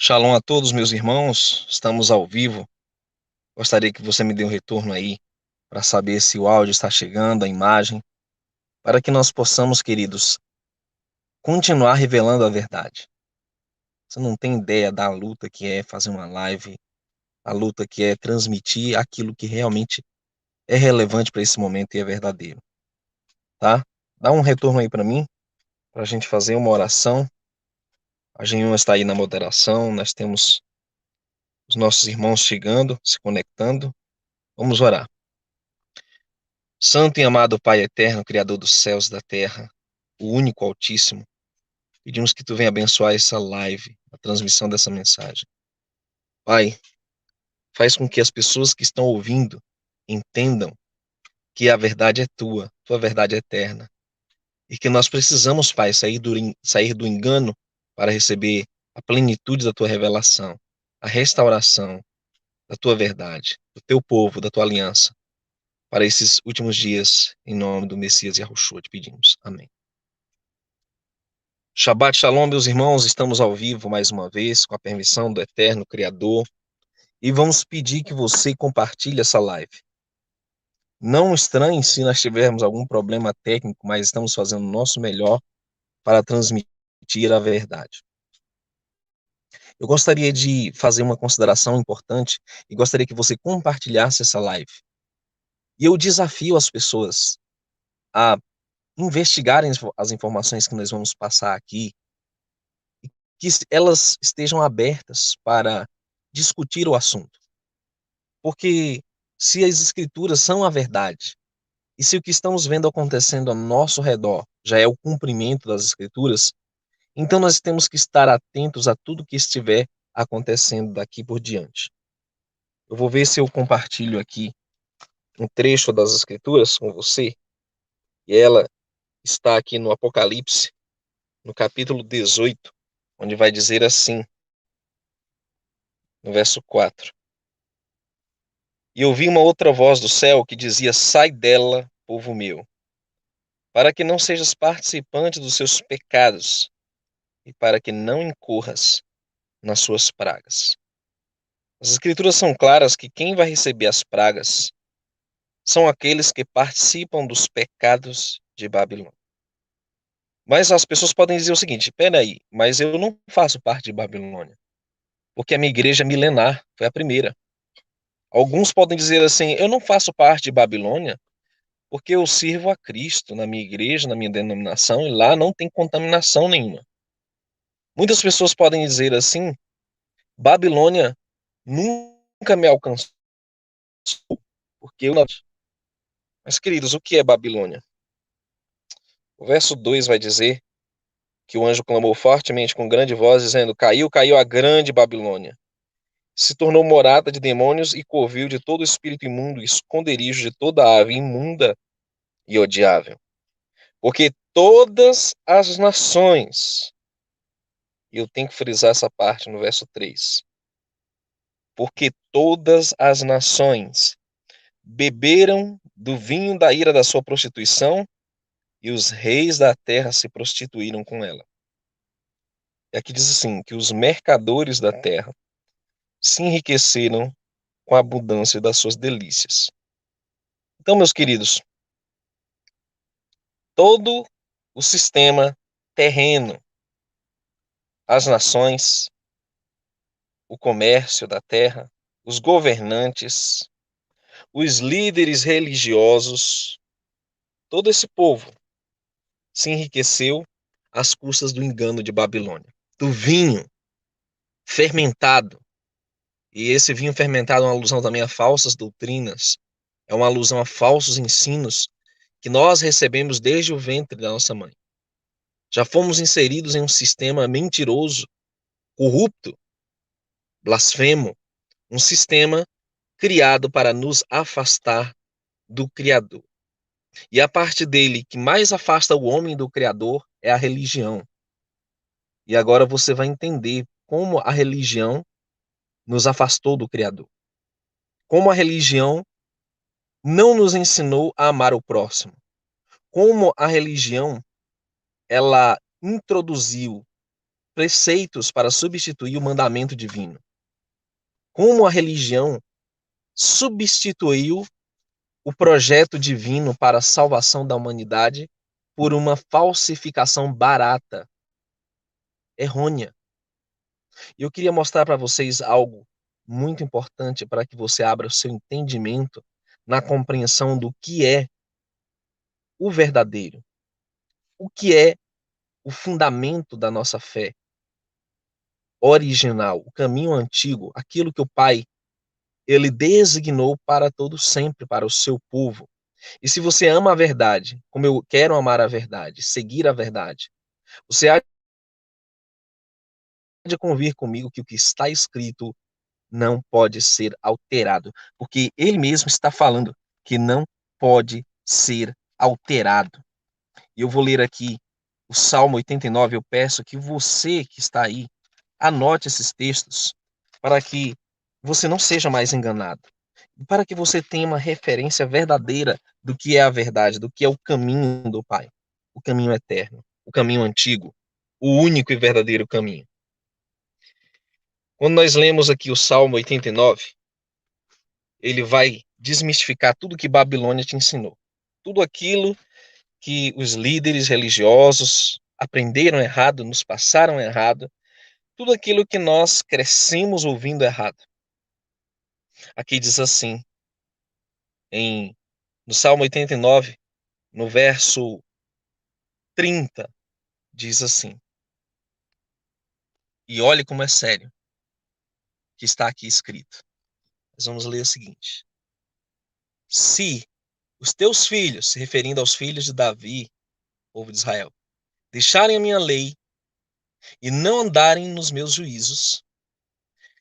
Shalom a todos, meus irmãos. Estamos ao vivo. Gostaria que você me dê um retorno aí para saber se o áudio está chegando, a imagem, para que nós possamos, queridos, continuar revelando a verdade. Você não tem ideia da luta que é fazer uma live, a luta que é transmitir aquilo que realmente é relevante para esse momento e é verdadeiro, tá? Dá um retorno aí para mim, para a gente fazer uma oração. A Genhuma está aí na moderação, nós temos os nossos irmãos chegando, se conectando. Vamos orar. Santo e amado Pai eterno, Criador dos céus e da terra, o único Altíssimo, pedimos que Tu venha abençoar essa live, a transmissão dessa mensagem. Pai, faz com que as pessoas que estão ouvindo entendam que a verdade é Tua verdade é eterna, e que nós precisamos, Pai, sair do engano para receber a plenitude da Tua revelação, a restauração da Tua verdade, do Teu povo, da Tua aliança, para esses últimos dias, em nome do Messias Yahushua, te pedimos. Amém. Shabbat Shalom, meus irmãos, estamos ao vivo mais uma vez, com a permissão do Eterno Criador, e vamos pedir que você compartilhe essa live. Não estranhe se nós tivermos algum problema técnico, mas estamos fazendo o nosso melhor para transmitir a verdade. Eu gostaria de fazer uma consideração importante e gostaria que você compartilhasse essa live. E eu desafio as pessoas a investigarem as informações que nós vamos passar aqui, que elas estejam abertas para discutir o assunto. Porque se as escrituras são a verdade, e se o que estamos vendo acontecendo ao nosso redor já é o cumprimento das escrituras, então nós temos que estar atentos a tudo que estiver acontecendo daqui por diante. Eu vou ver se eu compartilho aqui um trecho das escrituras com você, e ela está aqui no Apocalipse, no capítulo 18, onde vai dizer assim, no verso 4. E ouvi uma outra voz do céu que dizia: sai dela, povo meu, para que não sejas participante dos seus pecados e para que não incorras nas suas pragas. As escrituras são claras que quem vai receber as pragas são aqueles que participam dos pecados de Babilônia. Mas as pessoas podem dizer o seguinte: peraí, mas eu não faço parte de Babilônia, porque a minha igreja milenar foi a primeira. Alguns podem dizer assim: eu não faço parte de Babilônia, porque eu sirvo a Cristo na minha igreja, na minha denominação, e lá não tem contaminação nenhuma. Muitas pessoas podem dizer assim: Babilônia nunca me alcançou, porque eu não. Mas, queridos, o que é Babilônia? O verso 2 vai dizer que o anjo clamou fortemente com grande voz, dizendo: caiu, caiu a grande Babilônia. Se tornou morada de demônios e covil de todo espírito imundo, esconderijo de toda ave imunda e odiável. Porque todas as nações, e eu tenho que frisar essa parte no verso 3, porque todas as nações beberam do vinho da ira da sua prostituição, e os reis da terra se prostituíram com ela. E aqui diz assim, que os mercadores da terra se enriqueceram com a abundância das suas delícias. Então, meus queridos, todo o sistema terreno, as nações, o comércio da terra, os governantes, os líderes religiosos, todo esse povo se enriqueceu às custas do engano de Babilônia, do vinho fermentado. E esse vinho fermentado é uma alusão também a falsas doutrinas, é uma alusão a falsos ensinos que nós recebemos desde o ventre da nossa mãe. Já fomos inseridos em um sistema mentiroso, corrupto, blasfemo, um sistema criado para nos afastar do Criador. E a parte dele que mais afasta o homem do Criador é a religião. E agora você vai entender como a religião nos afastou do Criador. Como a religião não nos ensinou a amar o próximo. Como a religião, ela introduziu preceitos para substituir o mandamento divino. Como a religião substituiu o projeto divino para a salvação da humanidade por uma falsificação barata, errônea. E eu queria mostrar para vocês algo muito importante para que você abra o seu entendimento na compreensão do que é o verdadeiro, o que é o fundamento da nossa fé original, o caminho antigo, aquilo que o Pai ele designou para todo sempre, para o seu povo. E se você ama a verdade, como eu quero amar a verdade, seguir a verdade, você há de convir comigo que o que está escrito não pode ser alterado, porque ele mesmo está falando que não pode ser alterado. E eu vou ler aqui o Salmo 89, eu peço que você que está aí, anote esses textos, para que você não seja mais enganado, para que você tenha uma referência verdadeira do que é a verdade, do que é o caminho do Pai, o caminho eterno, o caminho antigo, o único e verdadeiro caminho. Quando nós lemos aqui o Salmo 89, ele vai desmistificar tudo que Babilônia te ensinou. Tudo aquilo que os líderes religiosos aprenderam errado, nos passaram errado, tudo aquilo que nós crescemos ouvindo errado. Aqui diz assim, no Salmo 89, no verso 30, diz assim, e olhe como é sério que está aqui escrito. Nós vamos ler o seguinte: se os teus filhos, se referindo aos filhos de Davi, povo de Israel, deixarem a minha lei e não andarem nos meus juízos,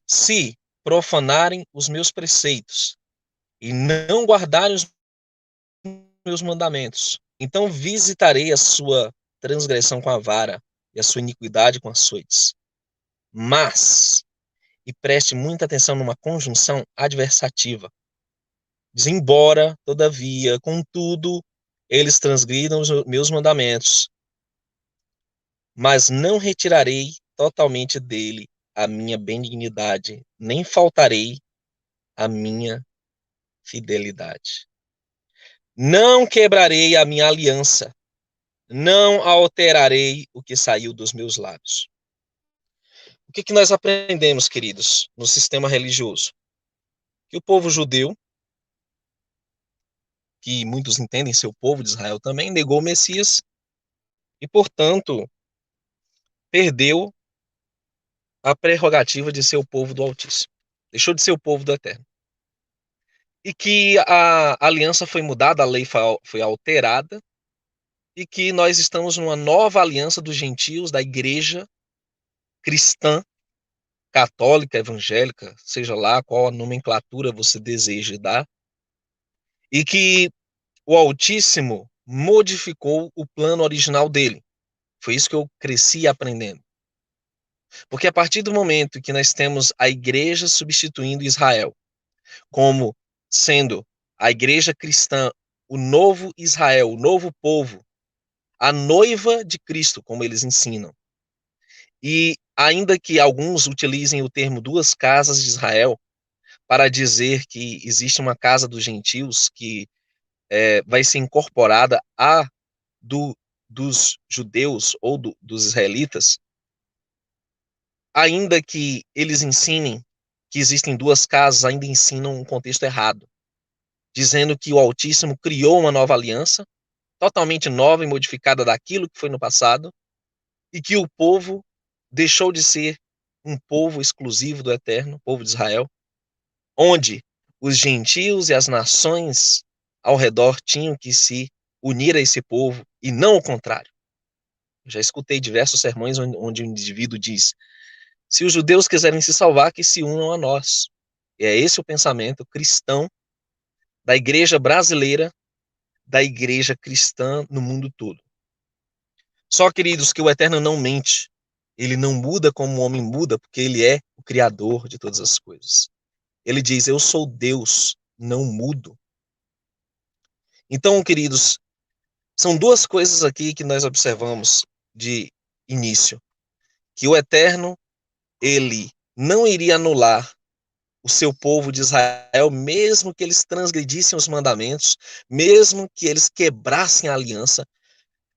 se profanarem os meus preceitos e não guardarem os meus mandamentos, então visitarei a sua transgressão com a vara e a sua iniquidade com açoites. Mas, e preste muita atenção numa conjunção adversativa, diz, embora, todavia, contudo, eles transgridam os meus mandamentos, mas não retirarei totalmente dele a minha benignidade, nem faltarei a minha fidelidade. Não quebrarei a minha aliança, não alterarei o que saiu dos meus lábios. O que nós aprendemos, queridos, no sistema religioso? Que o povo judeu, que muitos entendem ser o povo de Israel também, negou o Messias e, portanto, perdeu a prerrogativa de ser o povo do Altíssimo. Deixou de ser o povo do Eterno. E que a aliança foi mudada, a lei foi alterada, e que nós estamos numa nova aliança dos gentios, da igreja cristã, católica, evangélica, seja lá qual a nomenclatura você deseja dar, e que o Altíssimo modificou o plano original dele. Foi isso que eu cresci aprendendo. Porque a partir do momento que nós temos a igreja substituindo Israel, como sendo a igreja cristã, o novo Israel, o novo povo, a noiva de Cristo, como eles ensinam. E ainda que alguns utilizem o termo duas casas de Israel para dizer que existe uma casa dos gentios que vai ser incorporada a dos judeus ou dos israelitas, ainda que eles ensinem que existem duas casas, ainda ensinam um contexto errado, dizendo que o Altíssimo criou uma nova aliança, totalmente nova e modificada daquilo que foi no passado, e que o povo deixou de ser um povo exclusivo do Eterno, povo de Israel, onde os gentios e as nações ao redor tinham que se unir a esse povo, e não o contrário. Já escutei diversos sermões onde o indivíduo diz: se os judeus quiserem se salvar, que se unam a nós. E é esse o pensamento cristão da igreja brasileira, da igreja cristã no mundo todo. Só, queridos, que o Eterno não mente. Ele não muda como o homem muda, porque ele é o Criador de todas as coisas. Ele diz: eu sou Deus, não mudo. Então, queridos, são duas coisas aqui que nós observamos de início. que o Eterno, ele não iria anular o seu povo de Israel, mesmo que eles transgredissem os mandamentos, mesmo que eles quebrassem a aliança,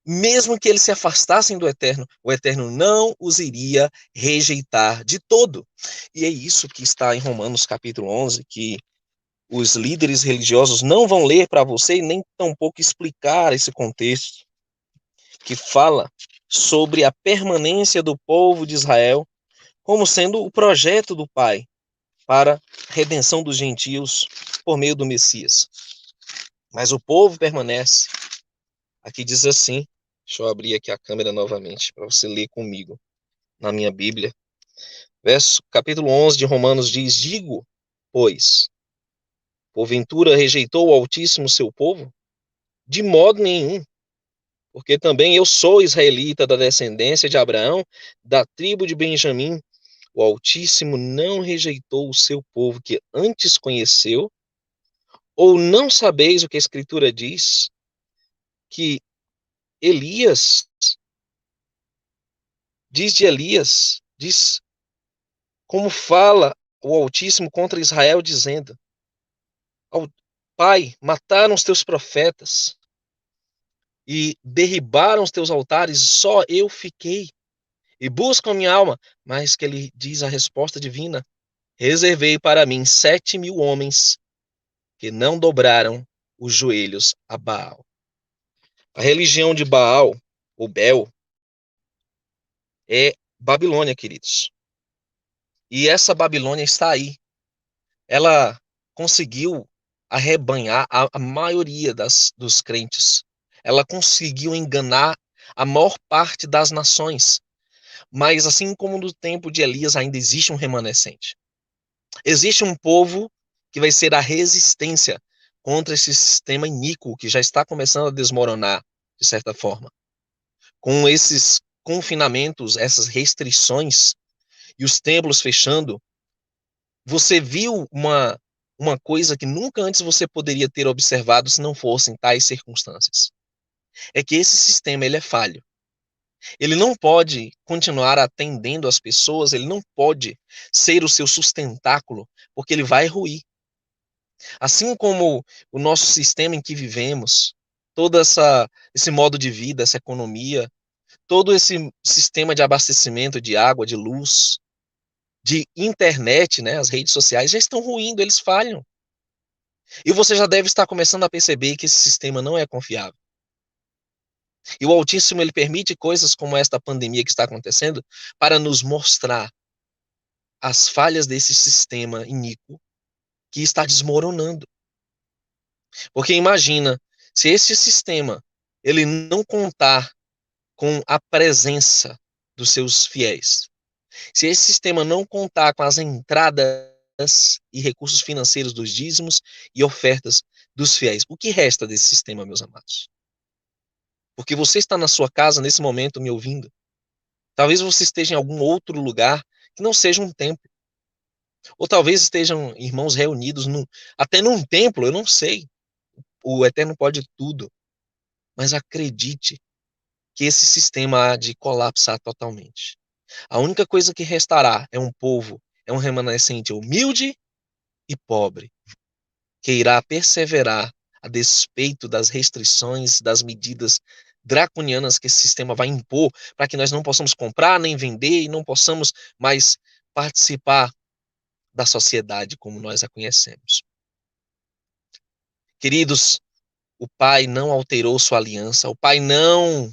mesmo que eles se afastassem do Eterno, o Eterno não os iria rejeitar de todo. E é isso que está em Romanos capítulo 11, que os líderes religiosos não vão ler para você e nem tampouco explicar esse contexto, que fala sobre a permanência do povo de Israel como sendo o projeto do Pai para a redenção dos gentios por meio do Messias. Mas o povo permanece. Aqui diz assim, deixa eu abrir aqui a câmera novamente para você ler comigo na minha Bíblia. Capítulo 11 de Romanos diz: digo, pois, porventura rejeitou o Altíssimo seu povo? De modo nenhum, porque também eu sou israelita da descendência de Abraão, da tribo de Benjamim. O Altíssimo não rejeitou o seu povo que antes conheceu, ou não sabeis o que a Escritura diz? Que Elias, diz de Elias, diz como fala o Altíssimo contra Israel, dizendo: Pai, mataram os teus profetas e derribaram os teus altares, só eu fiquei. E buscam minha alma, mas que ele diz a resposta divina: reservei para mim 7.000 homens que não dobraram os joelhos a Baal. A religião de Baal, ou Bel, é Babilônia, queridos. E essa Babilônia está aí. Ela conseguiu arrebanhar a maioria dos crentes. Ela conseguiu enganar a maior parte das nações. Mas assim como no tempo de Elias ainda existe um remanescente. Existe um povo que vai ser a resistência contra esse sistema iníquo que já está começando a desmoronar, de certa forma. Com esses confinamentos, essas restrições e os templos fechando, você viu uma coisa que nunca antes você poderia ter observado se não fossem tais circunstâncias. É que esse sistema ele é falho. Ele não pode continuar atendendo as pessoas, ele não pode ser o seu sustentáculo, porque ele vai ruir. Assim como o nosso sistema em que vivemos, todo esse modo de vida, essa economia, todo esse sistema de abastecimento de água, de luz, de internet, né, as redes sociais já estão ruindo, eles falham. E você já deve estar começando a perceber que esse sistema não é confiável. E o Altíssimo ele permite coisas como esta pandemia que está acontecendo para nos mostrar as falhas desse sistema iníquo que está desmoronando. Porque imagina, se esse sistema ele não contar com a presença dos seus fiéis, se esse sistema não contar com as entradas e recursos financeiros dos dízimos e ofertas dos fiéis, o que resta desse sistema, meus amados? Porque você está na sua casa nesse momento me ouvindo. Talvez você esteja em algum outro lugar que não seja um templo. Ou talvez estejam irmãos reunidos até num templo, eu não sei. O Eterno pode tudo. Mas acredite que esse sistema há de colapsar totalmente. A única coisa que restará é um povo, é um remanescente humilde e pobre, que irá perseverar a despeito das restrições, das medidas draconianas que esse sistema vai impor para que nós não possamos comprar nem vender e não possamos mais participar da sociedade como nós a conhecemos. Queridos, o Pai não alterou sua aliança, o Pai não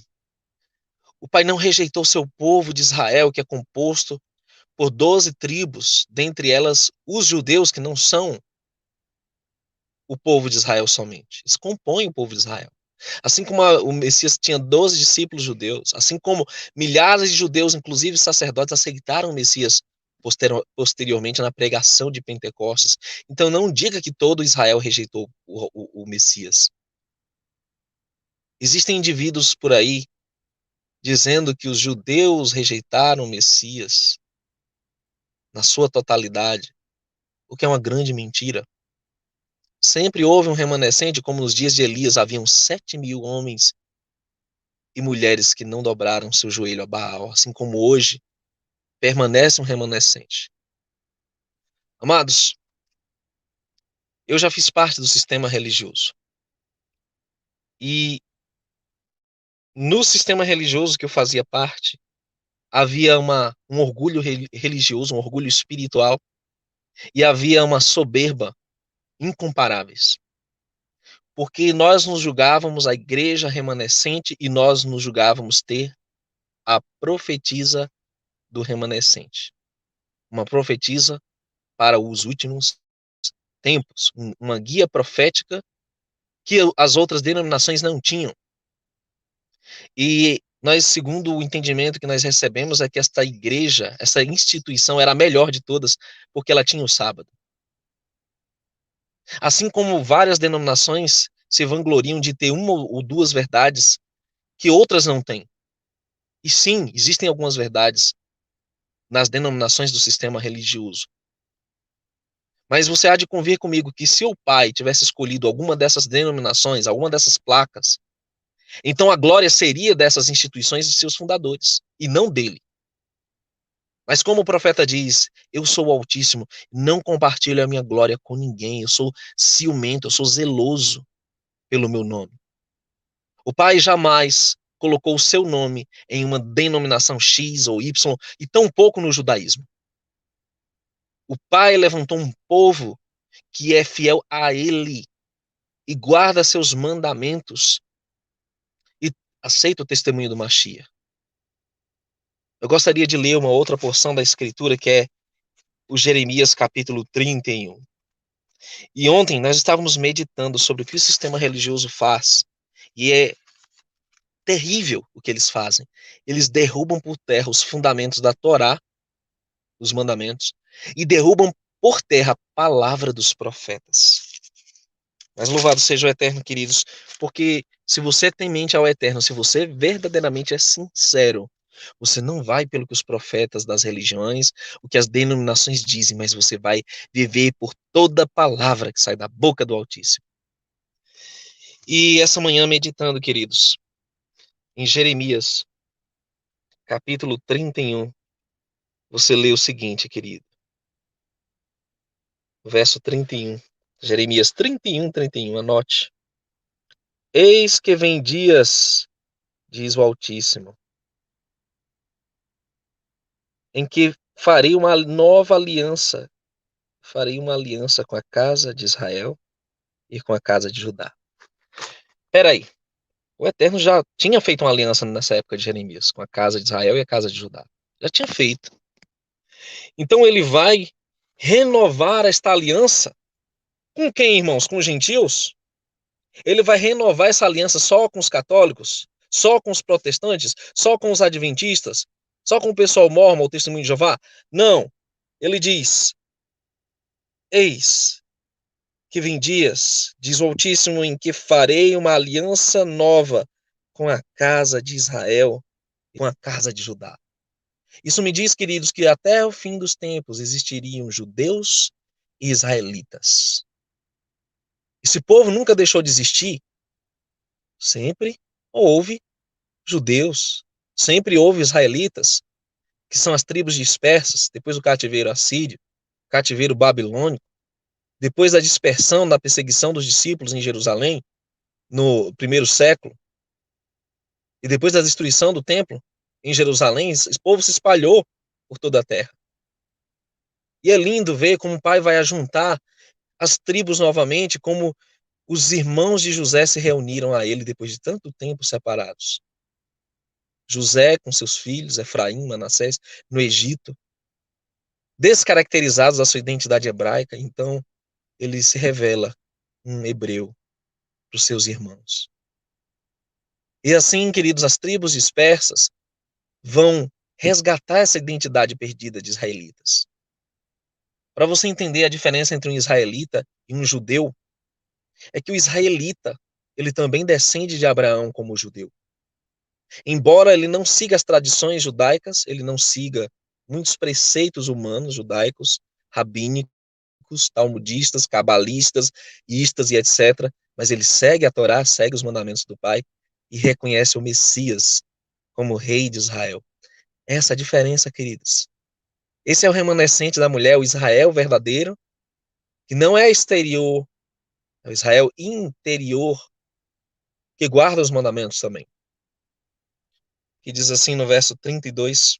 rejeitou seu povo de Israel, que é composto por 12 tribos, dentre elas os judeus, que não são o povo de Israel somente. Eles compõem o povo de Israel. Assim como o Messias tinha 12 discípulos judeus, assim como milhares de judeus, inclusive sacerdotes, aceitaram o Messias posteriormente na pregação de Pentecostes. Então não diga que todo Israel rejeitou o Messias. Existem indivíduos por aí dizendo que os judeus rejeitaram o Messias na sua totalidade, o que é uma grande mentira. Sempre houve um remanescente, como nos dias de Elias haviam 7.000 homens e mulheres que não dobraram seu joelho a Baal, assim como hoje permanece um remanescente. Amados, eu já fiz parte do sistema religioso. E no sistema religioso que eu fazia parte, havia um orgulho religioso, um orgulho espiritual, e havia uma soberba incomparáveis. Porque nós nos julgávamos a igreja remanescente e nós nos julgávamos ter a profetisa do remanescente. Uma profetisa para os últimos tempos, uma guia profética que as outras denominações não tinham. E nós, segundo o entendimento que nós recebemos, é que esta igreja, essa instituição era a melhor de todas, porque ela tinha o sábado. Assim como várias denominações se vangloriam de ter uma ou duas verdades que outras não têm. E sim, existem algumas verdades nas denominações do sistema religioso. Mas você há de convir comigo que se o pai tivesse escolhido alguma dessas denominações, alguma dessas placas, então a glória seria dessas instituições e seus fundadores, e não dele. Mas como o profeta diz, eu sou o Altíssimo, não compartilho a minha glória com ninguém, eu sou ciumento, eu sou zeloso pelo meu nome. O pai jamais colocou o seu nome em uma denominação X ou Y, e tampouco no judaísmo. O pai levantou um povo que é fiel a ele e guarda seus mandamentos e aceita o testemunho do Mashiach. Eu gostaria de ler uma outra porção da escritura que é o Jeremias capítulo 31. E ontem nós estávamos meditando sobre o que o sistema religioso faz. E é terrível o que eles fazem. Eles derrubam por terra os fundamentos da Torá, os mandamentos, e derrubam por terra a palavra dos profetas. Mas louvado seja o Eterno, queridos, porque se você tem mente ao Eterno, se você verdadeiramente é sincero, você não vai pelo que os profetas das religiões, o que as denominações dizem, mas você vai viver por toda palavra que sai da boca do Altíssimo. E essa manhã, meditando, queridos, em Jeremias, capítulo 31, você lê o seguinte, querido. Verso 31. Jeremias 31, anote. Eis que vem dias, diz o Altíssimo, em que farei uma nova aliança. Farei uma aliança com a casa de Israel e com a casa de Judá. Peraí, o Eterno já tinha feito uma aliança nessa época de Jeremias, com a casa de Israel e a casa de Judá. Já tinha feito. Então ele vai renovar esta aliança com quem, irmãos? Com os gentios? Ele vai renovar essa aliança só com os católicos? Só com os protestantes? Só com os adventistas? Só com o pessoal mórmon ou testemunho de Jeová? Não. Ele diz: eis que vem dias, diz o Altíssimo, em que farei uma aliança nova com a casa de Israel e com a casa de Judá. Isso me diz, queridos, que até o fim dos tempos existiriam judeus e israelitas. Esse povo nunca deixou de existir. Sempre houve judeus, sempre houve israelitas, que são as tribos dispersas, depois do cativeiro assírio, cativeiro babilônico, depois da dispersão, da perseguição dos discípulos em Jerusalém, no primeiro século, e depois da destruição do templo em Jerusalém, esse povo se espalhou por toda a terra. E é lindo ver como o Pai vai ajuntar as tribos novamente, como os irmãos de José se reuniram a ele depois de tanto tempo separados. José com seus filhos, Efraim, Manassés, no Egito, descaracterizados da sua identidade hebraica, então ele se revela um hebreu para os seus irmãos. E assim, queridos, as tribos dispersas vão resgatar essa identidade perdida de israelitas. Para você entender a diferença entre um israelita e um judeu, é que o israelita, ele também descende de Abraão como judeu. Embora ele não siga as tradições judaicas, ele não siga muitos preceitos humanos judaicos, rabínicos, talmudistas, cabalistas, istas e etc., mas ele segue a Torá, segue os mandamentos do Pai e reconhece o Messias como rei de Israel. Essa é a diferença, queridos. Esse é o remanescente da mulher, o Israel verdadeiro, que não é exterior, é o Israel interior, que guarda os mandamentos também. Que diz assim no verso 32,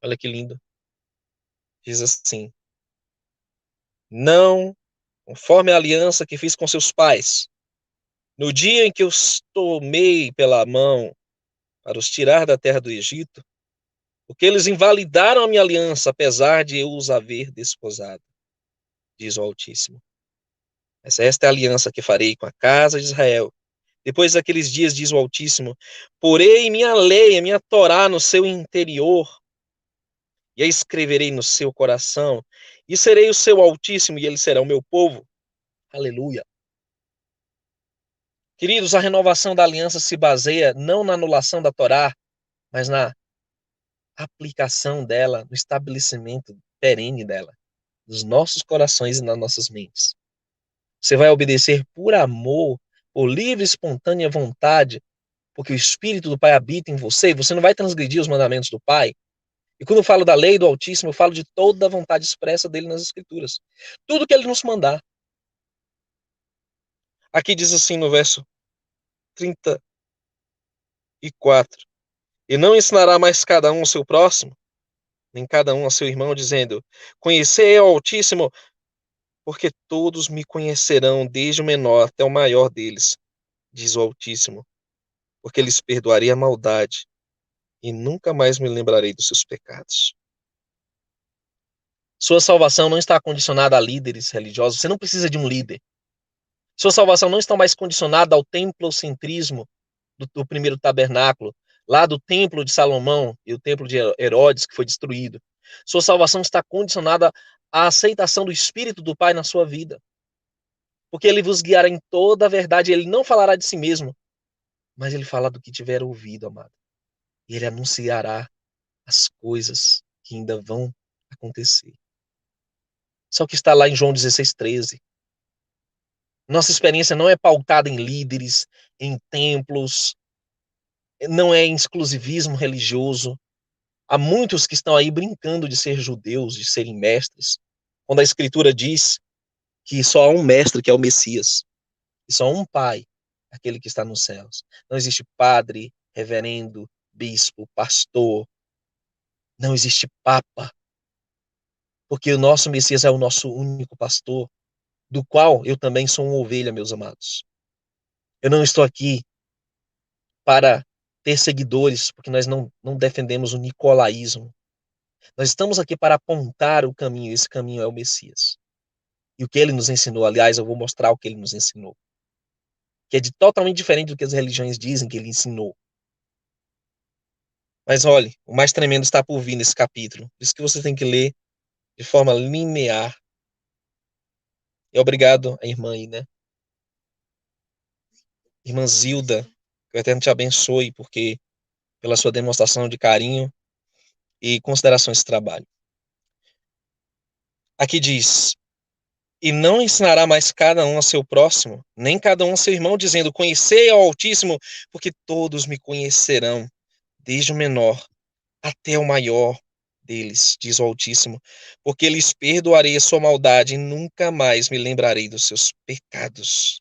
olha que lindo, diz assim: não, conforme a aliança que fiz com seus pais, no dia em que os tomei pela mão para os tirar da terra do Egito, porque eles invalidaram a minha aliança, apesar de eu os haver desposado, diz o Altíssimo. Mas esta é a aliança que farei com a casa de Israel. Depois daqueles dias, diz o Altíssimo, porei minha lei, a minha Torá no seu interior, e a escreverei no seu coração, e serei o seu Altíssimo, e ele será o meu povo. Aleluia. Queridos, a renovação da aliança se baseia não na anulação da Torá, mas na aplicação dela, no estabelecimento perene dela, nos nossos corações e nas nossas mentes. Você vai obedecer por amor, por livre e espontânea vontade, porque o Espírito do Pai habita em você, e você não vai transgredir os mandamentos do Pai. E quando eu falo da lei do Altíssimo, eu falo de toda a vontade expressa dele nas Escrituras. Tudo que ele nos mandar. Aqui diz assim no verso 34: e não ensinará mais cada um ao seu próximo, nem cada um ao seu irmão, dizendo: conhecei ao Altíssimo, porque todos me conhecerão, desde o menor até o maior deles, diz o Altíssimo, porque lhes perdoarei a maldade e nunca mais me lembrarei dos seus pecados. Sua salvação não está condicionada a líderes religiosos. Você não precisa de um líder. Sua salvação não está mais condicionada ao templocentrismo do primeiro tabernáculo, lá do templo de Salomão e o templo de Herodes, que foi destruído. Sua salvação está condicionada à aceitação do Espírito do Pai na sua vida. Porque ele vos guiará em toda a verdade. Ele não falará de si mesmo, mas ele fala do que tiver ouvido, amado. E ele anunciará as coisas que ainda vão acontecer. Só que está lá em João 16:13. Nossa experiência não é pautada em líderes, em templos, não é em exclusivismo religioso. Há muitos que estão aí brincando de ser judeus, de serem mestres, quando a Escritura diz que só há um mestre, que é o Messias, e só um pai, aquele que está nos céus. Não existe padre, reverendo, bispo, pastor, não existe papa, porque o nosso Messias é o nosso único pastor, do qual eu também sou uma ovelha, meus amados. Eu não estou aqui para ter seguidores, porque nós não defendemos o nicolaísmo. Nós estamos aqui para apontar o caminho, esse caminho é o Messias. E o que ele nos ensinou, aliás, eu vou mostrar o que ele nos ensinou, que é totalmente diferente do que as religiões dizem que ele ensinou. Mas olhe, o mais tremendo está por vir nesse capítulo. Por isso que você tem que ler de forma linear. E obrigado a irmã aí, né? Irmã Zilda, que o Eterno te abençoe, porque pela sua demonstração de carinho e consideração a esse trabalho. Aqui diz: e não ensinará mais cada um a seu próximo, nem cada um a seu irmão, dizendo: conhecei ao Altíssimo, porque todos me conhecerão, desde o menor até o maior deles, diz o Altíssimo, porque lhes perdoarei a sua maldade e nunca mais me lembrarei dos seus pecados.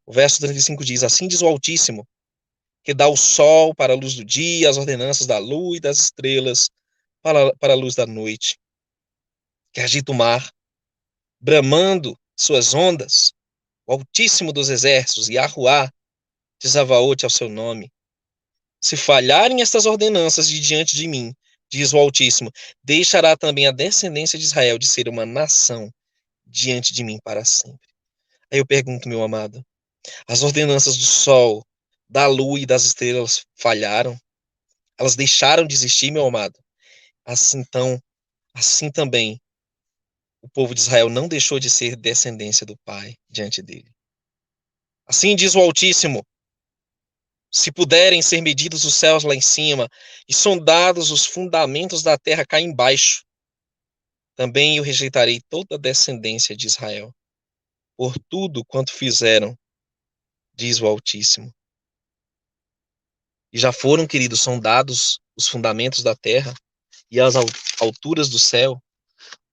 O verso 35 diz: assim diz o Altíssimo, que dá o sol para a luz do dia, as ordenanças da lua e das estrelas para a luz da noite, que agita o mar, bramando suas ondas, o Altíssimo dos exércitos, e Yahuá de Zavaote ao seu nome. Se falharem estas ordenanças de diante de mim, diz o Altíssimo, deixará também a descendência de Israel de ser uma nação diante de mim para sempre. Aí eu pergunto, meu amado, as ordenanças do sol, da lua e das estrelas falharam? Elas deixaram de existir, meu amado? Assim, então, assim também, o povo de Israel não deixou de ser descendência do Pai diante dele. Assim diz o Altíssimo: se puderem ser medidos os céus lá em cima e sondados os fundamentos da terra cá embaixo, também eu rejeitarei toda a descendência de Israel, por tudo quanto fizeram, diz o Altíssimo. E já foram, queridos, sondados os fundamentos da terra. e as alturas do céu?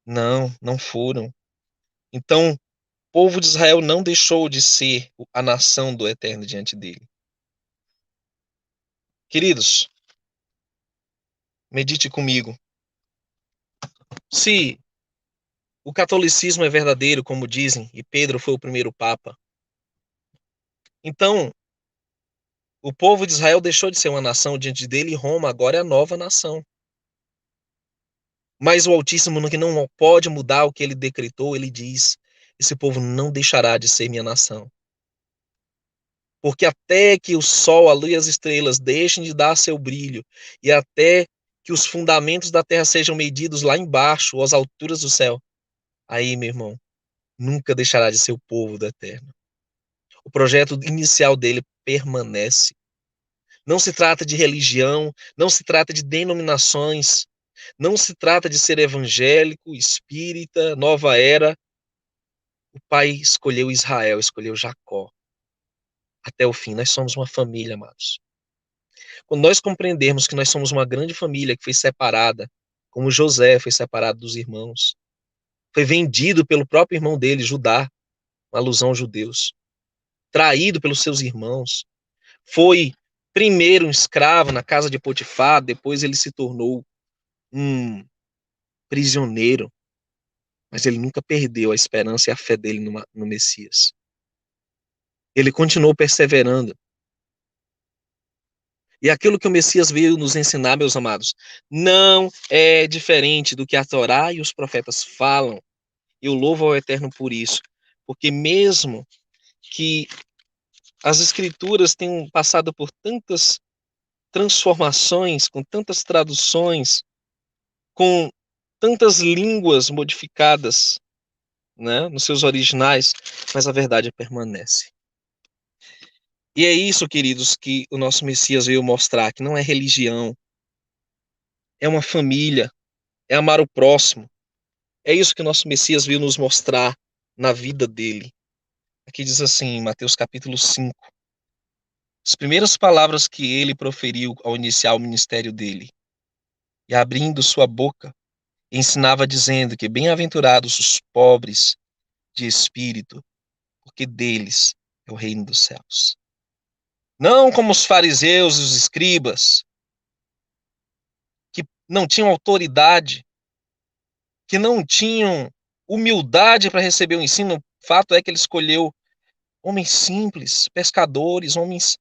Não, não foram. Então, o povo de Israel não deixou de ser a nação do Eterno diante dele. Queridos, medite comigo. Se o catolicismo é verdadeiro, como dizem, e Pedro foi o primeiro papa, então o povo de Israel deixou de ser uma nação diante dele e Roma agora é a nova nação. Mas o Altíssimo, que não pode mudar o que ele decretou, ele diz: esse povo não deixará de ser minha nação. Porque até que o sol, a lua e as estrelas deixem de dar seu brilho, e até que os fundamentos da terra sejam medidos lá embaixo, às alturas do céu, aí, meu irmão, nunca deixará de ser o povo do Eterno. O projeto inicial dele permanece. Não se trata de religião, não se trata de denominações, não se trata de ser evangélico, espírita, nova era. O Pai escolheu Israel, escolheu Jacó. Até o fim, nós somos uma família, amados. Quando nós compreendermos que nós somos uma grande família que foi separada, como José foi separado dos irmãos, foi vendido pelo próprio irmão dele, Judá, uma alusão aos judeus, traído pelos seus irmãos, foi primeiro um escravo na casa de Potifar, depois ele se tornou um prisioneiro, mas ele nunca perdeu a esperança e a fé dele no Messias. Ele continuou perseverando. E aquilo que o Messias veio nos ensinar, meus amados, não é diferente do que a Torá e os profetas falam. Eu louvo ao Eterno por isso, porque mesmo que as Escrituras tenham passado por tantas transformações, com tantas traduções, com tantas línguas modificadas, né, nos seus originais, mas a verdade permanece. E é isso, queridos, que o nosso Messias veio mostrar, que não é religião, é uma família, é amar o próximo. É isso que o nosso Messias veio nos mostrar na vida dele. Aqui diz assim, em Mateus capítulo 5, as primeiras palavras que ele proferiu ao iniciar o ministério dele, e abrindo sua boca, ensinava dizendo que bem-aventurados os pobres de espírito, porque deles é o reino dos céus. Não como os fariseus e os escribas, que não tinham autoridade, que não tinham humildade para receber o ensino. O fato é que ele escolheu homens simples, pescadores, homens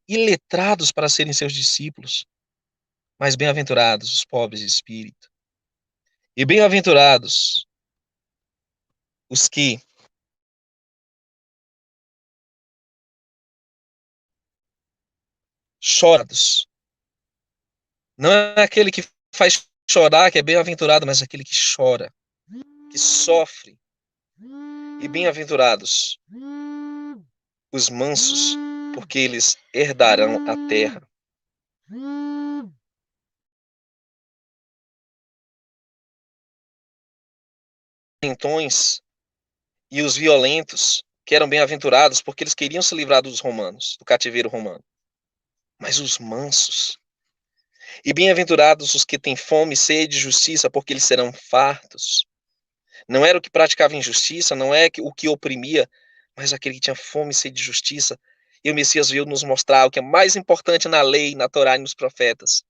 iletrados para serem seus discípulos. Mas bem-aventurados os pobres de espírito. E bem-aventurados os que chorados. Não é aquele que faz chorar que é bem-aventurado, mas aquele que chora, que sofre. E bem-aventurados os mansos, porque eles herdarão a terra. Valentões e os violentos, que eram bem-aventurados, porque eles queriam se livrar dos romanos, do cativeiro romano. Mas os mansos. E bem-aventurados os que têm fome e sede de justiça, porque eles serão fartos. Não era o que praticava injustiça, não é o que oprimia, mas aquele que tinha fome e sede de justiça. E o Messias veio nos mostrar o que é mais importante na lei, na Torá e nos profetas,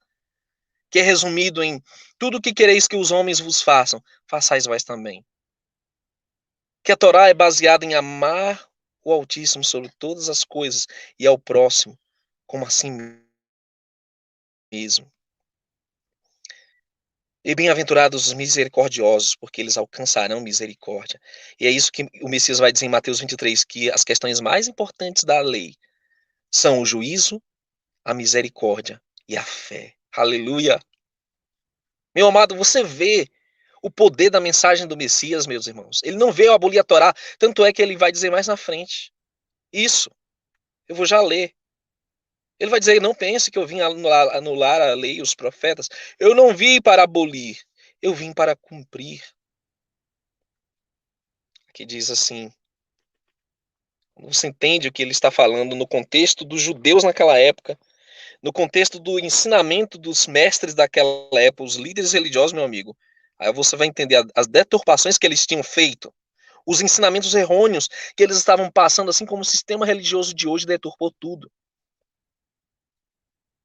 que é resumido em tudo o que quereis que os homens vos façam, façais vós também. Que a Torá é baseada em amar o Altíssimo sobre todas as coisas e ao próximo como a si mesmo. E bem-aventurados os misericordiosos, porque eles alcançarão misericórdia. E é isso que o Messias vai dizer em Mateus 23, que as questões mais importantes da lei são o juízo, a misericórdia e a fé. Aleluia! Meu amado, você vê o poder da mensagem do Messias, meus irmãos. Ele não veio abolir a Torá, tanto é que ele vai dizer mais na frente. Isso, eu vou já ler. Ele vai dizer, não pense que eu vim anular a lei e os profetas. Eu não vim para abolir, eu vim para cumprir. Que diz assim, você entende o que ele está falando no contexto dos judeus naquela época, no contexto do ensinamento dos mestres daquela época, os líderes religiosos, meu amigo, aí você vai entender as deturpações que eles tinham feito, os ensinamentos errôneos que eles estavam passando, assim como o sistema religioso de hoje deturpou tudo.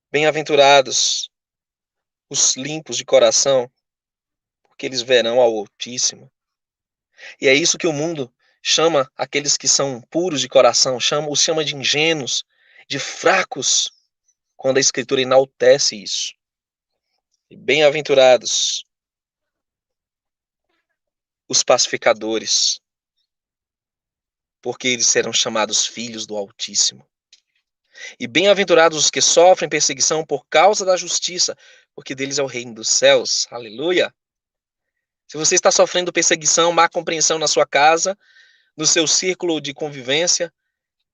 Bem-aventurados os limpos de coração, porque eles verão ao Altíssimo. E é isso que o mundo chama aqueles que são puros de coração, os chama de ingênuos, de fracos, quando a Escritura enaltece isso. E bem-aventurados os pacificadores, porque eles serão chamados filhos do Altíssimo. E bem-aventurados os que sofrem perseguição por causa da justiça, porque deles é o reino dos céus. Aleluia! Se você está sofrendo perseguição, má compreensão na sua casa, no seu círculo de convivência,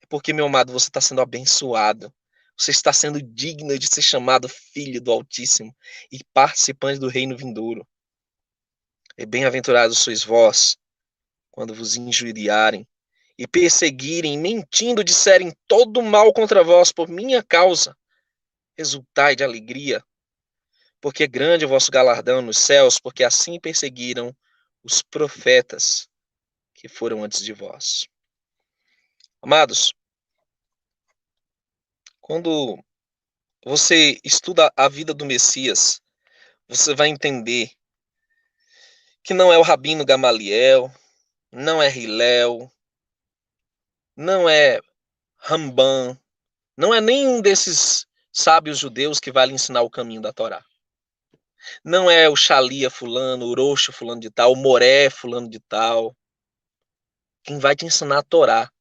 é porque, meu amado, você está sendo abençoado. Você está sendo digno de ser chamado filho do Altíssimo e participante do reino vindouro. E bem-aventurados sois vós, quando vos injuriarem e perseguirem, mentindo, disserem todo mal contra vós por minha causa. Exultai de alegria, porque é grande o vosso galardão nos céus, porque assim perseguiram os profetas que foram antes de vós. Amados, quando você estuda a vida do Messias, você vai entender que não é o Rabino Gamaliel, não é Hilel, não é Ramban, não é nenhum desses sábios judeus que vai lhe ensinar o caminho da Torá. Não é o Shalia fulano, o Orocho fulano de tal, o Moré fulano de tal. Quem vai te ensinar a Torá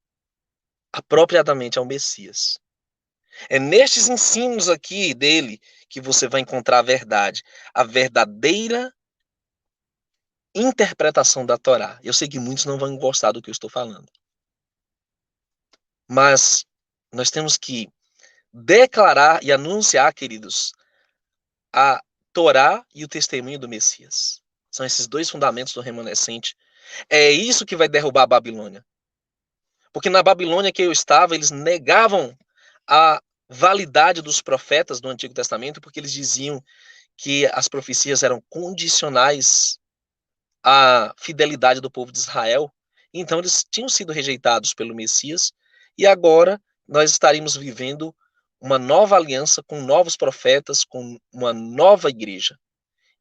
apropriadamente é o Messias. É nestes ensinos aqui dele que você vai encontrar a verdade, a verdadeira interpretação da Torá. Eu sei que muitos não vão gostar do que eu estou falando. Mas nós temos que declarar e anunciar, queridos, a Torá e o testemunho do Messias. São esses dois fundamentos do remanescente. É isso que vai derrubar a Babilônia. Porque na Babilônia que eu estava, eles negavam a validade dos profetas do Antigo Testamento, porque eles diziam que as profecias eram condicionais à fidelidade do povo de Israel. Então eles tinham sido rejeitados pelo Messias e agora nós estaríamos vivendo uma nova aliança com novos profetas, com uma nova igreja.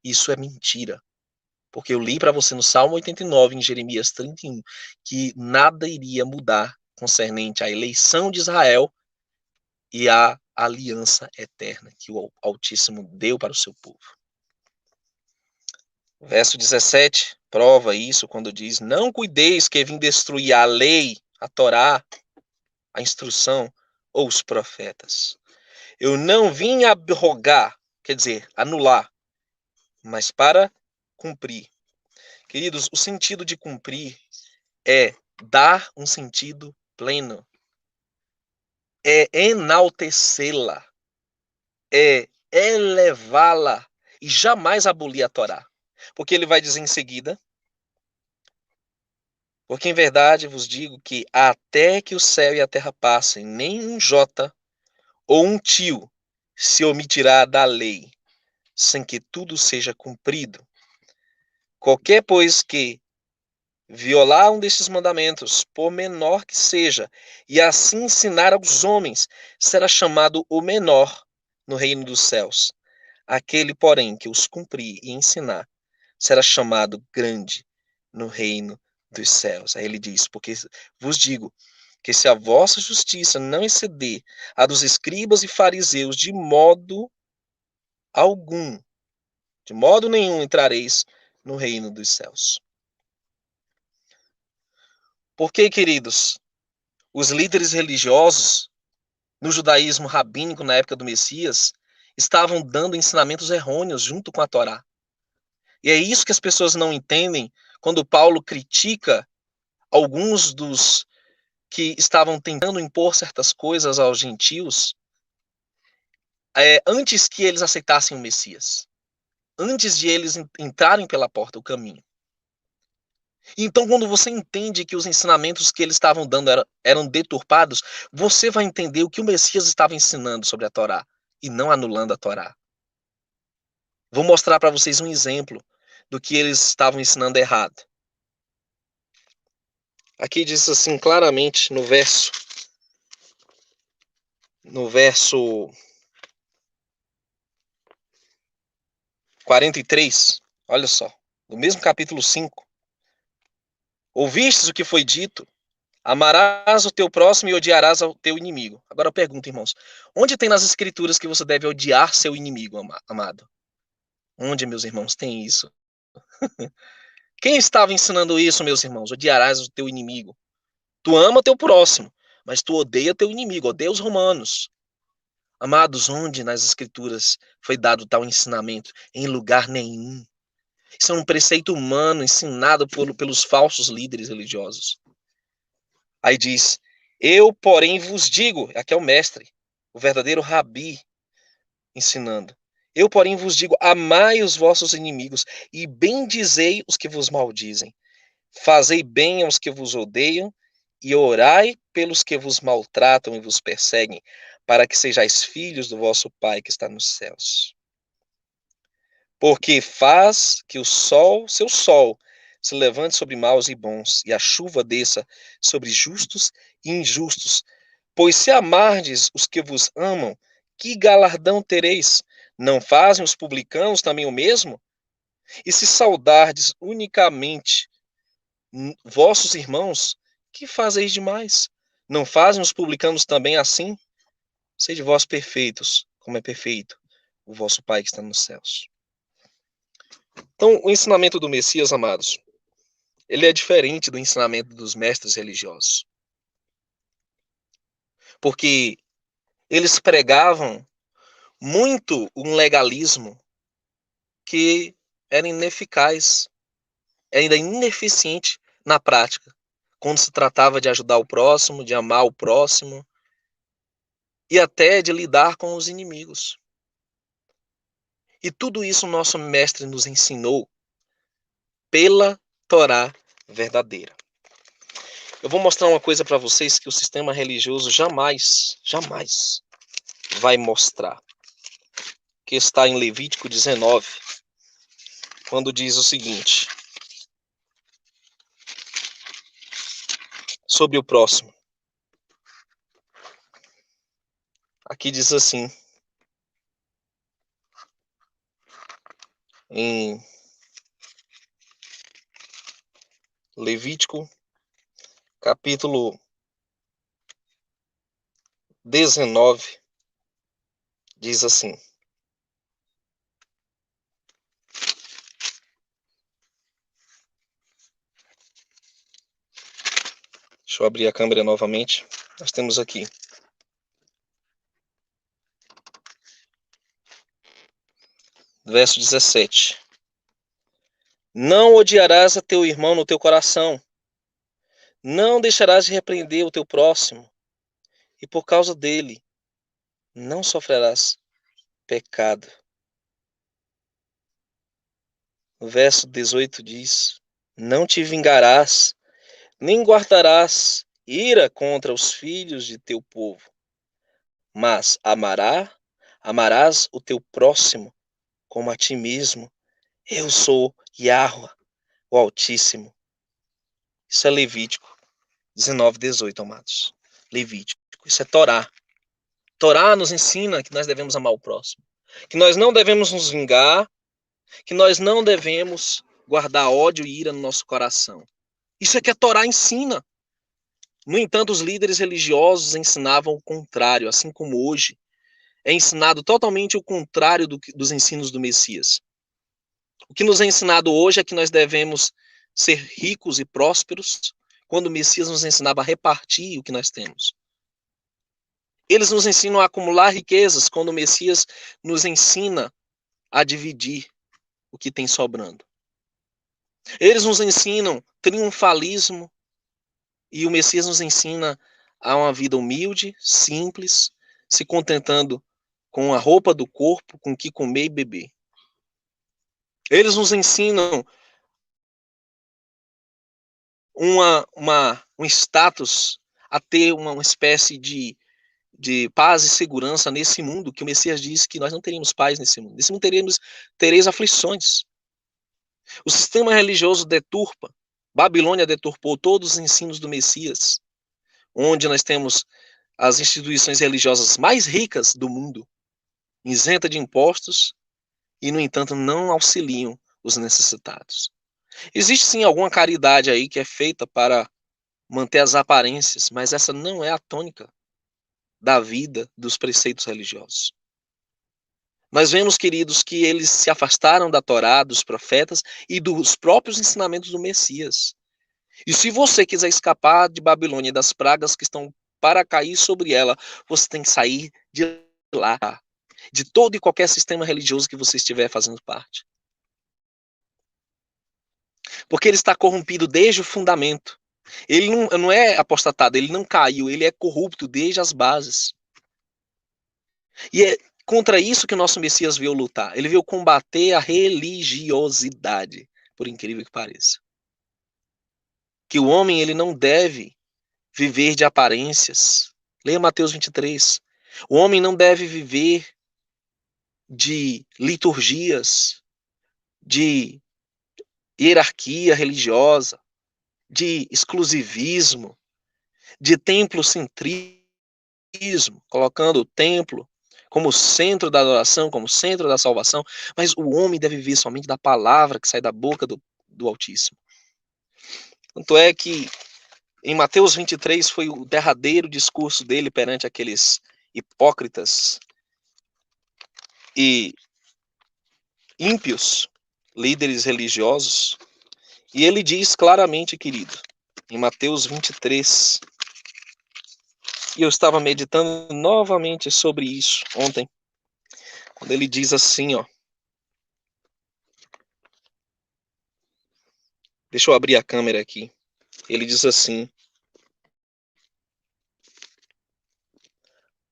Isso é mentira. Porque eu li para você no Salmo 89, em Jeremias 31, que nada iria mudar concernente à eleição de Israel e à aliança eterna que o Altíssimo deu para o seu povo. Verso 17 prova isso quando diz: não cuideis que vim destruir a lei, a Torá, a instrução ou os profetas. Eu não vim abrogar, quer dizer, anular, mas para cumprir. Queridos, o sentido de cumprir é dar um sentido pleno, é enaltecê-la, é elevá-la e jamais abolir a Torá. Porque ele vai dizer em seguida: porque em verdade vos digo que até que o céu e a terra passem, nem um jota ou um tio se omitirá da lei, sem que tudo seja cumprido. Qualquer, pois, que violar um destes mandamentos, por menor que seja, e assim ensinar aos homens, será chamado o menor no reino dos céus. Aquele, porém, que os cumprir e ensinar, será chamado grande no reino dos céus. Aí ele diz: porque vos digo que se a vossa justiça não exceder a dos escribas e fariseus, algum, de modo nenhum entrareis no reino dos céus. Porque, queridos, os líderes religiosos no judaísmo rabínico na época do Messias estavam dando ensinamentos errôneos junto com a Torá. E é isso que as pessoas não entendem quando Paulo critica alguns dos que estavam tentando impor certas coisas aos gentios, antes que eles aceitassem o Messias, antes de eles entrarem pela porta, o caminho. Então, quando você entende que os ensinamentos que eles estavam dando eram deturpados, você vai entender o que o Messias estava ensinando sobre a Torá e não anulando a Torá. Vou mostrar para vocês um exemplo do que eles estavam ensinando errado. Aqui diz assim claramente no verso 43, olha só, no mesmo capítulo 5. Ouvistes o que foi dito? Amarás o teu próximo e odiarás o teu inimigo. Agora eu pergunto, irmãos, onde tem nas escrituras que você deve odiar seu inimigo, amado? Onde, meus irmãos, tem isso? Quem estava ensinando isso, meus irmãos? Odiarás o teu inimigo. Tu ama o teu próximo, mas tu odeia teu inimigo, odeia os romanos. Amados, onde nas escrituras foi dado tal ensinamento? Em lugar nenhum. Isso é um preceito humano ensinado pelos falsos líderes religiosos. Aí diz, eu, porém, vos digo, aqui é o mestre, o verdadeiro rabi ensinando. Eu, porém, vos digo, amai os vossos inimigos e bendizei os que vos maldizem. Fazei bem aos que vos odeiam e orai pelos que vos maltratam e vos perseguem, para que sejais filhos do vosso Pai que está nos céus. Porque faz que o sol, seu sol, se levante sobre maus e bons, e a chuva desça sobre justos e injustos. Pois se amardes os que vos amam, que galardão tereis? Não fazem os publicanos também o mesmo? E se saudardes unicamente vossos irmãos, que fazeis demais? Não fazem os publicanos também assim? Sede vós perfeitos, como é perfeito o vosso Pai que está nos céus. Então, o ensinamento do Messias, amados, ele é diferente do ensinamento dos mestres religiosos. Porque eles pregavam muito um legalismo que era ineficaz, ainda ineficiente na prática, quando se tratava de ajudar o próximo, de amar o próximo e até de lidar com os inimigos. E tudo isso o nosso mestre nos ensinou pela Torá verdadeira. Eu vou mostrar uma coisa para vocês que o sistema religioso jamais vai mostrar. Que está em Levítico 19, quando diz o seguinte sobre o próximo. Aqui diz assim, em Levítico, capítulo 19, diz assim. Deixa eu abrir a câmera novamente. Nós temos aqui. Verso 17. Não odiarás a teu irmão no teu coração. Não deixarás de repreender o teu próximo. E por causa dele, não sofrerás pecado. O verso 18 diz, não te vingarás, nem guardarás ira contra os filhos de teu povo, mas amarás o teu próximo como a ti mesmo. Eu sou Yahweh, o Altíssimo. Isso é Levítico 19, 18, amados. Levítico. Isso é Torá. Torá nos ensina que nós devemos amar o próximo. Que nós não devemos nos vingar. Que nós não devemos guardar ódio e ira no nosso coração. Isso é que a Torá ensina. No entanto, os líderes religiosos ensinavam o contrário, assim como hoje é ensinado totalmente o contrário dos ensinos do Messias. O que nos é ensinado hoje é que nós devemos ser ricos e prósperos, quando o Messias nos ensinava a repartir o que nós temos. Eles nos ensinam a acumular riquezas, quando o Messias nos ensina a dividir o que tem sobrando. Eles nos ensinam triunfalismo, e o Messias nos ensina a uma vida humilde, simples, se contentando com a roupa do corpo, com o que comer e beber. Eles nos ensinam um status, a ter uma espécie de de paz e segurança nesse mundo, que o Messias disse que nós não teríamos paz nesse mundo. Nesse mundo tereis aflições. O sistema religioso deturpa. Babilônia deturpou todos os ensinos do Messias, onde nós temos as instituições religiosas mais ricas do mundo, isenta de impostos, e, no entanto, não auxiliam os necessitados. Existe sim alguma caridade aí que é feita para manter as aparências, mas essa não é a tônica da vida dos preceitos religiosos. Nós vemos, queridos, que eles se afastaram da Torá, dos profetas e dos próprios ensinamentos do Messias. E se você quiser escapar de Babilônia e das pragas que estão para cair sobre ela, você tem que sair de lá, de todo e qualquer sistema religioso que você estiver fazendo parte. Porque ele está corrompido desde o fundamento. Ele não é apostatado, ele não caiu, ele é corrupto desde as bases. E é contra isso que o nosso Messias veio lutar. Ele veio combater a religiosidade, por incrível que pareça. Que o homem ele não deve viver de aparências. Leia Mateus 23. O homem não deve viver de liturgias, de hierarquia religiosa, de exclusivismo, de templocentrismo, colocando o templo como centro da adoração, como centro da salvação, mas o homem deve viver somente da palavra que sai da boca do Altíssimo. Tanto é que em Mateus 23 foi o derradeiro discurso dele perante aqueles hipócritas e ímpios, líderes religiosos, e ele diz claramente, querido, em Mateus 23, e eu estava meditando novamente sobre isso ontem, quando ele diz assim, ó, deixa eu abrir a câmera aqui, ele diz assim: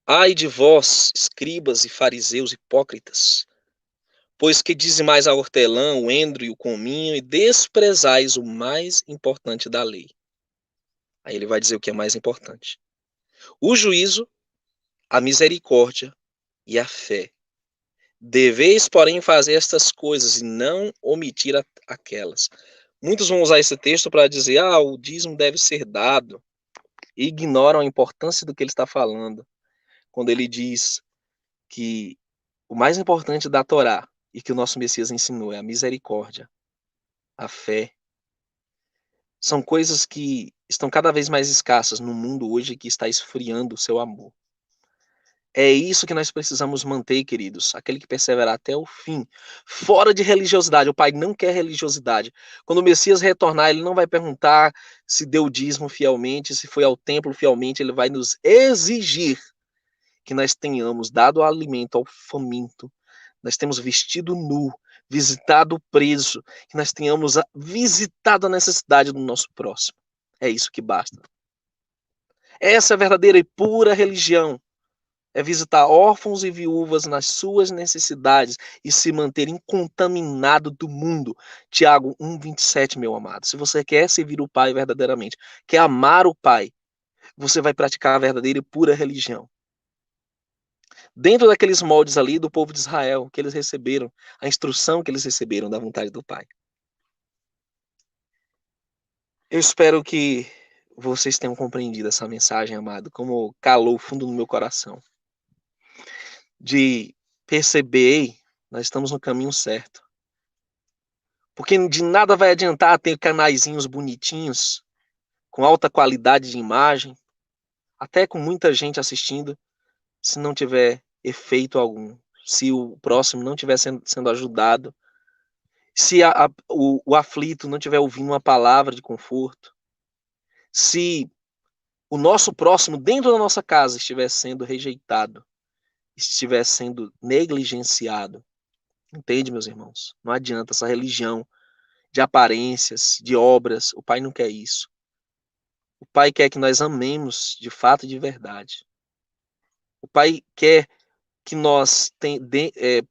ai de vós, escribas e fariseus hipócritas, pois que dizimais a hortelã, o endro e o cominho, e desprezais o mais importante da lei. Aí ele vai dizer o que é mais importante: o juízo, a misericórdia e a fé. Deveis, porém, fazer estas coisas e não omitir aquelas. Muitos vão usar esse texto para dizer, o dízimo deve ser dado, e ignoram a importância do que ele está falando, quando ele diz que o mais importante da Torá, e que o nosso Messias ensinou, é a misericórdia, a fé. São coisas que estão cada vez mais escassas no mundo hoje que está esfriando o seu amor. É isso que nós precisamos manter, queridos. Aquele que perseverar até o fim. Fora de religiosidade. O Pai não quer religiosidade. Quando o Messias retornar, ele não vai perguntar se deu dízimo fielmente, se foi ao templo fielmente. Ele vai nos exigir que nós tenhamos dado alimento ao faminto. Nós temos vestido nu, visitado o preso. Que nós tenhamos visitado a necessidade do nosso próximo. É isso que basta. Essa é a verdadeira e pura religião. É visitar órfãos e viúvas nas suas necessidades e se manter incontaminado do mundo. Tiago 1,27, meu amado. Se você quer servir o Pai verdadeiramente, quer amar o Pai, você vai praticar a verdadeira e pura religião. Dentro daqueles moldes ali do povo de Israel, que eles receberam, a instrução que eles receberam da vontade do Pai. Eu espero que vocês tenham compreendido essa mensagem, amado, como calou fundo no meu coração. De perceber, nós estamos no caminho certo. Porque de nada vai adiantar ter canaizinhos bonitinhos, com alta qualidade de imagem, até com muita gente assistindo, se não tiver efeito algum, se o próximo não estiver sendo ajudado, se o aflito não estiver ouvindo uma palavra de conforto, se o nosso próximo dentro da nossa casa estiver sendo rejeitado, estiver sendo negligenciado. Entende, meus irmãos? Não adianta essa religião de aparências, de obras. O Pai não quer isso. O Pai quer que nós amemos de fato e de verdade. O Pai quer que nós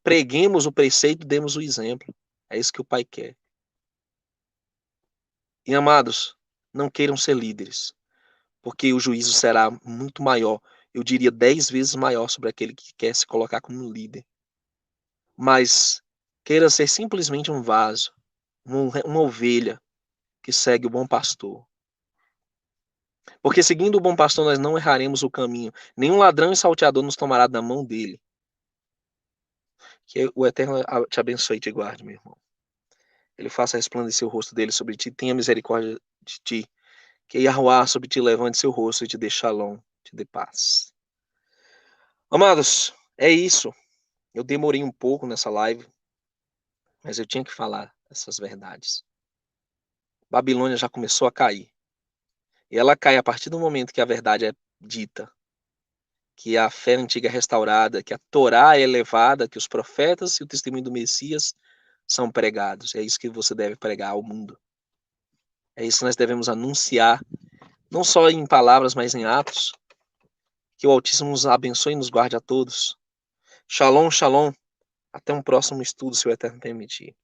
preguemos o preceito e demos o exemplo. É isso que o Pai quer. E amados, não queiram ser líderes, porque o juízo será muito maior eu diria 10 vezes maior sobre aquele que quer se colocar como líder. Mas queira ser simplesmente um vaso, uma ovelha que segue o bom pastor. Porque seguindo o bom pastor nós não erraremos o caminho. Nenhum ladrão e salteador nos tomará da mão dele. Que o Eterno te abençoe e te guarde, meu irmão. Ele faça resplandecer o rosto dele sobre ti, tenha misericórdia de ti. Que Yahuwá sobre ti levante seu rosto e te dê shalom, te dê paz. Amados, é isso. Eu demorei um pouco nessa live, mas eu tinha que falar essas verdades. Babilônia já começou a cair. E ela cai a partir do momento que a verdade é dita, que a fé antiga é restaurada, que a Torá é elevada, que os profetas e o testemunho do Messias são pregados. É isso que você deve pregar ao mundo. É isso que nós devemos anunciar, não só em palavras, mas em atos. Que o Altíssimo nos abençoe e nos guarde a todos. Shalom, shalom. Até um próximo estudo, se o Eterno permitir.